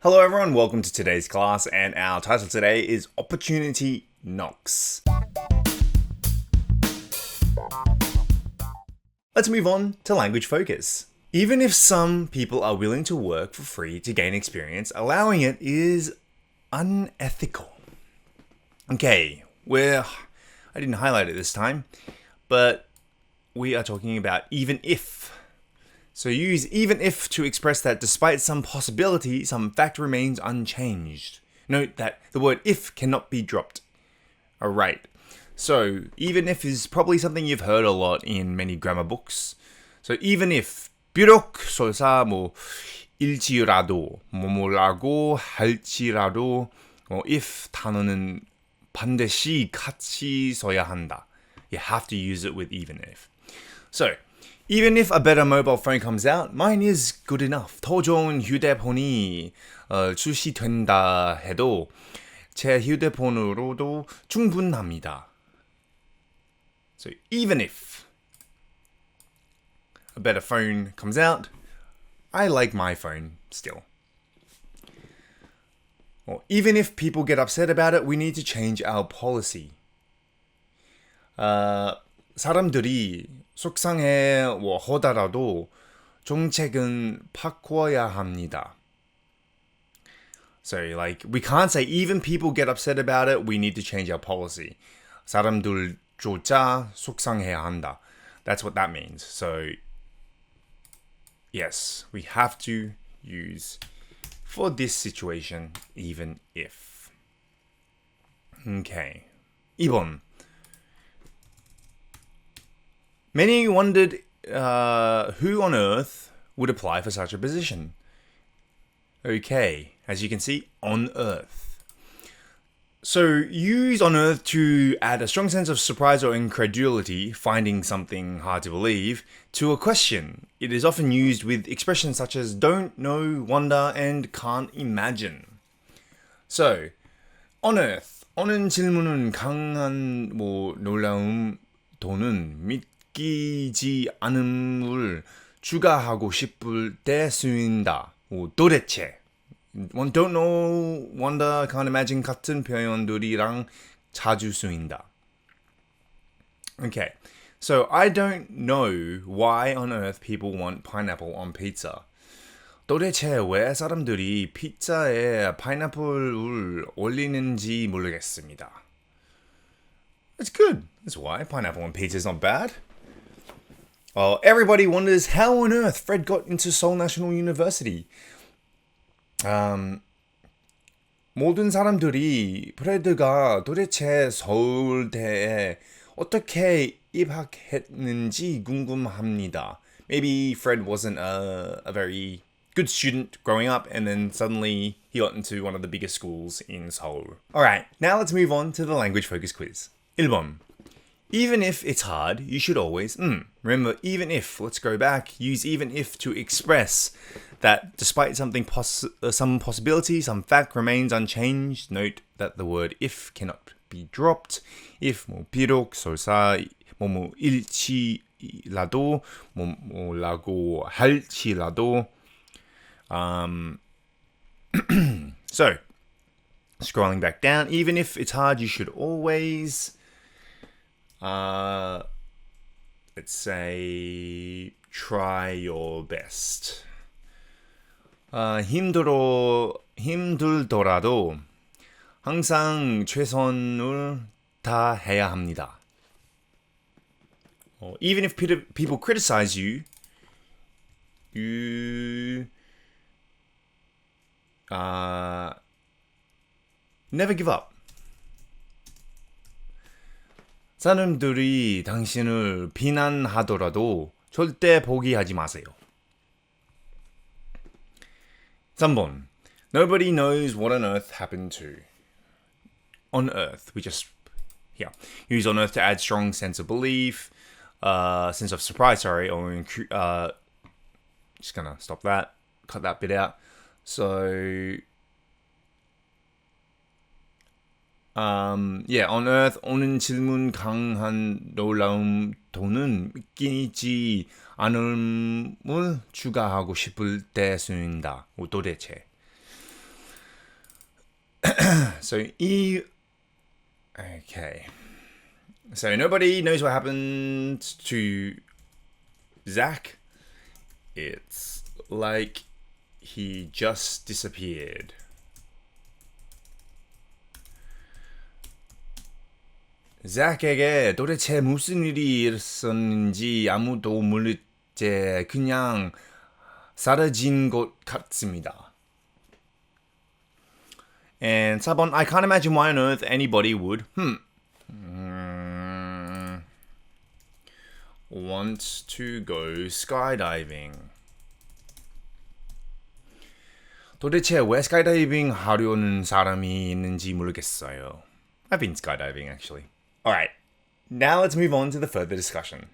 Hello everyone, welcome to today's class, and our title today is Opportunity Knocks. Let's move on to language focus. Even if some people are willing to work for free to gain experience, allowing it is unethical. Okay, I didn't highlight it this time, but we are talking about even if. So use even if to express that despite some possibility, some fact remains unchanged. Note that the word if cannot be dropped. Alright, so even if is probably something you've heard a lot in many grammar books. So even if 비록 설사 일지라도 뭐뭐라고 할지라도 if 단어는 반드시 같이 써야 한다. You have to use it with even if. So even if a better mobile phone comes out, mine is good enough. 더 좋은 휴대폰이 출시된다 해도 제 휴대폰으로도 충분합니다. So even if a better phone comes out, I like my phone still. Or even if people get upset about it, we need to change our policy. 사람들이 속상해 하더라도 정책은 바꿔야 합니다. So we can't say even people get upset about it, we need to change our policy. 사람들조차 속상해야 한다. That's what that means. So yes, we have to use for this situation even if. Okay. 2번. Many wondered who on earth would apply for such a position. Okay, as you can see, on earth. So use on earth to add a strong sense of surprise or incredulity, finding something hard to believe, to a question. It is often used with expressions such as don't know, wonder, and can't imagine. So, on earth. 어는 질문은 강한 놀라움 또는 믿기지 않음을 추가하고 싶을 때 쓰인다. 도대체. Don't know, wonder, can't imagine 같은 표현들이랑 자주 쓰인다. Okay, so I don't know why on earth people want pineapple on pizza. 도대체 왜 사람들이 피자에 파인애플을 올리는지 모르겠습니다. That's good. That's why pineapple on pizza is not bad. Everybody wonders how on earth Fred got into Seoul National University. 모든 사람들이 프레드가 도대체 서울대에 어떻게 입학했는지 궁금합니다. Maybe Fred wasn't a very good student growing up, and then suddenly he got into one of the biggest schools in Seoul. Alright, now let's move on to the language focus quiz. 1번. Even if it's hard, you should always... Remember, even if, let's go back, use even if to express that despite something some possibility, some fact remains unchanged. Note that the word if cannot be dropped. If 비록 설사 일지라도 뭐라고 할지라도. So, scrolling back down, even if it's hard, you should always, let's say, try your best. 힘들더라도 항상 최선을 다해야 합니다. Even if people criticize you, you never give up. 사람들이 당신을 비난하더라도 절대 포기하지 마세요. 3번. Nobody knows what on earth happened to. On earth. Use on earth to add strong sense of belief, sense of surprise, or just gonna stop that, cut that bit out. So, on earth, 오는 질문 강한 놀라움 또는 믿기지 않음을 추가하고 싶을 때 쓰인다. 도대체. Okay. So nobody knows what happened to Zach. It's like he just disappeared. Zach에게 도대체 무슨 일이 있었는지 아무도 모르지 그냥 사라진 것 같습니다. And 4번, I can't imagine why on earth anybody would want to go skydiving. 도대체 왜 skydiving 하려는 사람이 있는지 모르겠어요. I've been skydiving actually. Alright, now let's move on to the further discussion.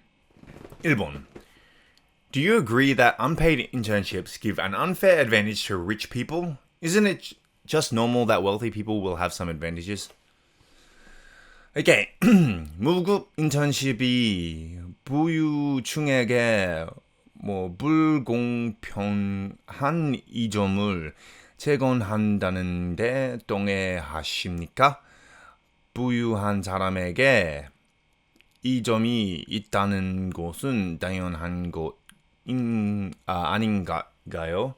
1번. Do you agree that unpaid internships give an unfair advantage to rich people? Isn't it just normal that wealthy people will have some advantages? Okay, 무급 인턴십이 부유층에게 불공평한 이점을 제공한다는데 동의하십니까? 부유한 사람에게 이점이 있다는 것은 당연한 것 아닌가요?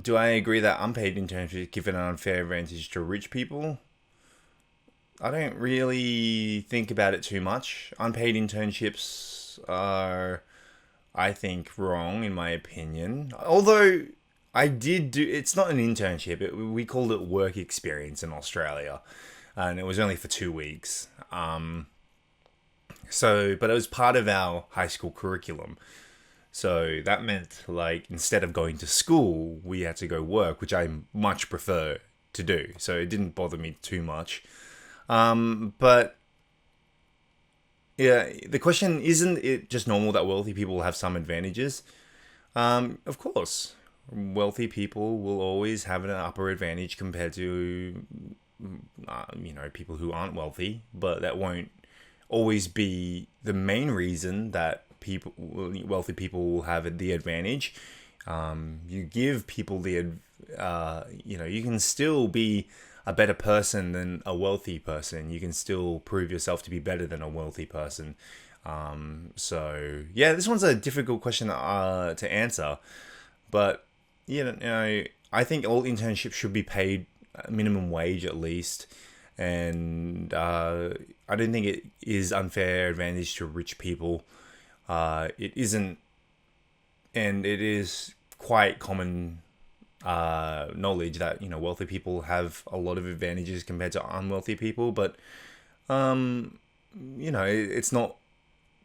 Do I agree that unpaid internships give an unfair advantage to rich people? I don't really think about it too much. Unpaid internships are, I think, wrong in my opinion. Although I did do, it's not an internship. We called it work experience in Australia, and it was only for 2 weeks. But it was part of our high school curriculum. So that meant like instead of going to school, we had to go work, which I much prefer to do. So it didn't bother me too much. But yeah, the question, isn't it just normal that wealthy people have some advantages? Of course, wealthy people will always have an upper advantage compared to, people who aren't wealthy, but that won't always be the main reason that wealthy people will have the advantage. You give people the, you can still be a better person than a wealthy person. You can still prove yourself to be better than a wealthy person. This one's a difficult question to answer, but I think all internships should be paid minimum wage at least, and I don't think it is unfair advantage to rich people. It isn't, and it is quite common knowledge that wealthy people have a lot of advantages compared to unwealthy people, but it's not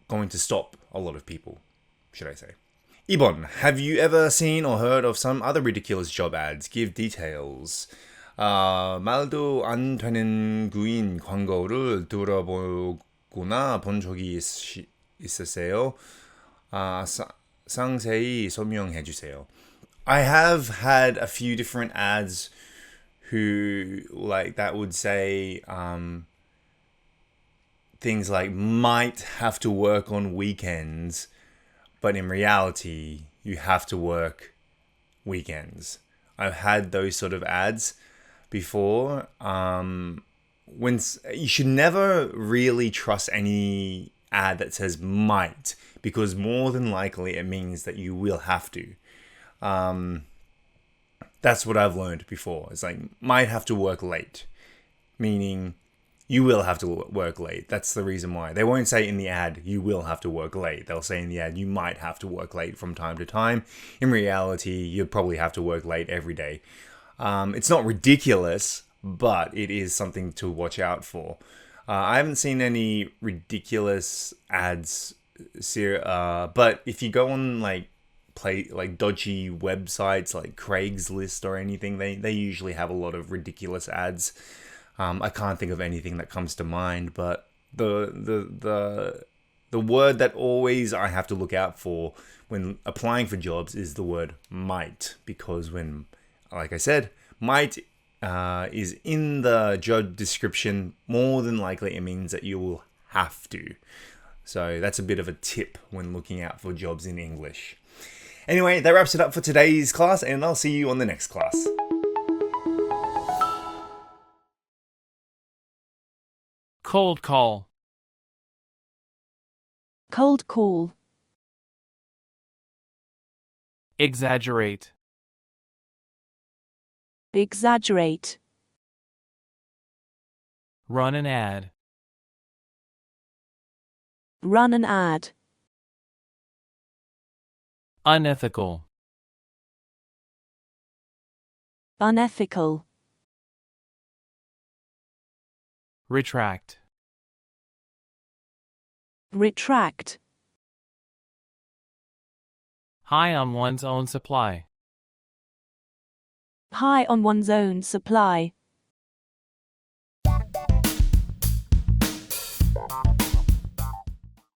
going to stop a lot of people, should I say. 2번, have you ever seen or heard of some other ridiculous job ads? Give details. 말도 안 되는 구인 광고를 들어보거나 본 적이 있으세요? 상세히 설명해 주세요. I have had a few different ads who that would say things like might have to work on weekends, but in reality you have to work weekends. I've had those sort of ads before. When you should never really trust any ad that says might, because more than likely it means that you will have to. That's what I've learned before. It's like might have to work late, meaning you will have to work late. That's the reason why. They won't say in the ad, you will have to work late. They'll say in the ad, you might have to work late from time to time. In reality, you'll probably have to work late every day. It's not ridiculous, but it is something to watch out for. I haven't seen any ridiculous ads, but if you go on dodgy websites like Craigslist or anything, they usually have a lot of ridiculous ads. I can't think of anything that comes to mind, but the word that always I have to look out for when applying for jobs is the word might, because when, like I said, might is in the job description, more than likely it means that you will have to. So that's a bit of a tip when looking out for jobs in English. Anyway, that wraps it up for today's class, and I'll see you on the next class. Cold call. Cold call. Exaggerate. Exaggerate. Run an ad. Run an ad. Unethical. Unethical. Retract. Retract. High on one's own supply. High on one's own supply.